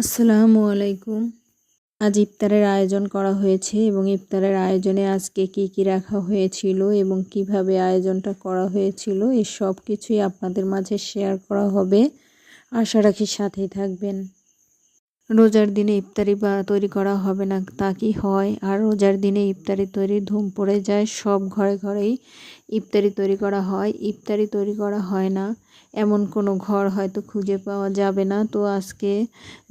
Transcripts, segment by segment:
আসসালামু আলাইকুম। আজ ইফতারের আয়োজন করা হয়েছে এবং ইফতারের আয়োজনে আজকে কি কি রাখা হয়েছিল এবং কিভাবে আয়োজনটা করা হয়েছিল এই সব কিছুই আপনাদের মাঝে শেয়ার করা হবে। আশা রাখি সাথেই থাকবেন। রোজার দিনে ইফতারি তৈরি করা হবে না তা কি হয়? আর রোজার দিনে ইফতারি তৈরির ধুম পড়ে যায়। সব ঘরে ঘরেই ইফতারি তৈরি করা হয়। ইফতারি তৈরি করা হয় না এমন কোনো ঘর হয়তো খুঁজে পাওয়া যাবে না। তো আজকে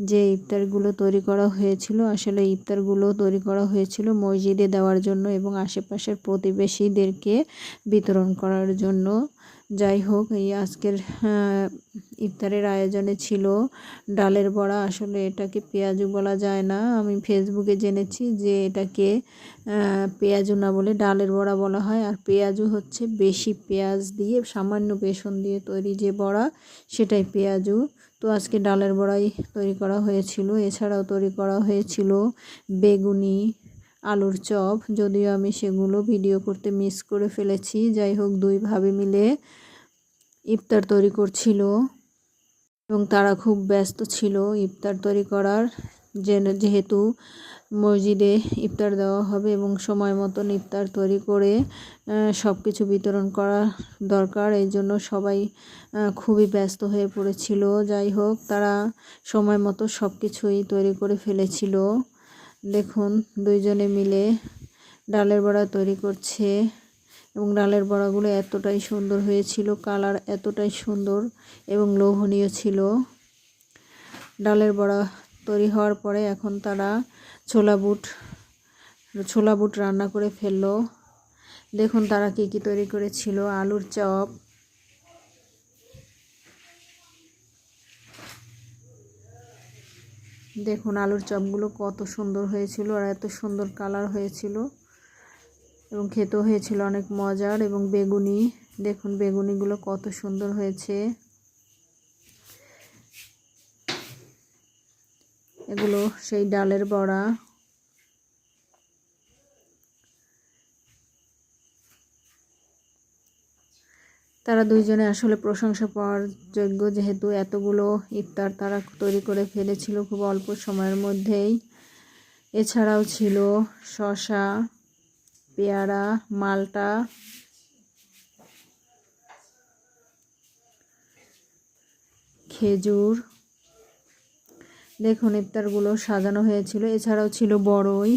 যে ইফতারগুলো তৈরি করা হয়েছিল, আসলে ইফতারগুলো তৈরি করা হয়েছিল মসজিদে দেওয়ার জন্য এবং আশেপাশের প্রতিবেশীদেরকে বিতরণ করার জন্য। যাই হোক, এই আজকের ইফতারের আয়োজনে ছিল ডালের বড়া। আসলে এটাকে পেঁয়াজু বলা যায় না। আমি ফেসবুকে জেনেছি যে এটাকে পেঁয়াজু না বলে ডালের বড়া বলা হয়। আর পেঁয়াজু হচ্ছে বেশি পেঁয়াজ দিয়ে সামান্য বেসন দিয়ে তৈরি যে বড়া, সেটাই পেঁয়াজু। তো আজকে ডালের বড়াই তৈরি করা হয়েছিল। এছাড়াও তৈরি করা হয়েছিল বেগুনি, আলুর চপ, যদিও আমি সেগুলো ভিডিও করতে মিস করে ফেলেছি। যাই হোক, দুই ভাবি মিলে ইফতার তৈরি করছিল এবং তারা খুব ব্যস্ত ছিল ইফতার তৈরি করার, যেহেতু মসজিদে ইফতার দেওয়া হবে এবং সময় মতন ইফতার তৈরি করে সব কিছু বিতরণ করা দরকার। এই জন্য সবাই খুবই ব্যস্ত হয়ে পড়েছিল। যাই হোক, তারা সময় মতো সব কিছুই তৈরি করে ফেলেছিল। দেখুন, দুইজনে মিলে ডালের বড়া তৈরি করছে এবং ডালের বড়াগুলো এতটাই সুন্দর হয়েছিল, কালার এতটাই সুন্দর এবং লোভনীয় ছিল। ডালের বড়া তৈরি হওয়ার পরে এখন তারা ছোলা বুট রান্না করে ফেললো। দেখুন তারা কি কি তৈরি করেছিল। আলুর চপ, দেখুন আলুর চপগুলো কত সুন্দর হয়েছিল আর এত সুন্দর কালার হয়েছিল এবং খেতেও হয়েছিল অনেক মজার। এবং বেগুনি, দেখুন বেগুনিগুলো কত সুন্দর হয়েছে। এগুলো সেই ডালের বড়া। তারা দুইজনে আসলে প্রশংসা পাওয়ার যোগ্য, যেহেতু এতগুলো ইফতার তারা তৈরি করে ফেলেছিল খুব অল্প সময়ের মধ্যেই। এছাড়াও ছিল শসা, পেয়ারা, মালটা, খেজুর। দেখুন ইফতারগুলো সাজানো হয়েছিল। এছাড়াও ছিল বড়ই।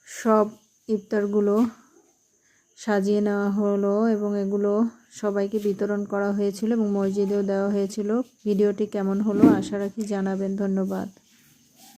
সব ইফতারগুলো সাজিয়ে নেওয়া হলো এবং এগুলো সবাইকে বিতরণ করা হয়েছিল এবং মসজিদেও দেওয়া হয়েছিল। ভিডিওটি কেমন হলো আশা রাখি জানাবেন। ধন্যবাদ।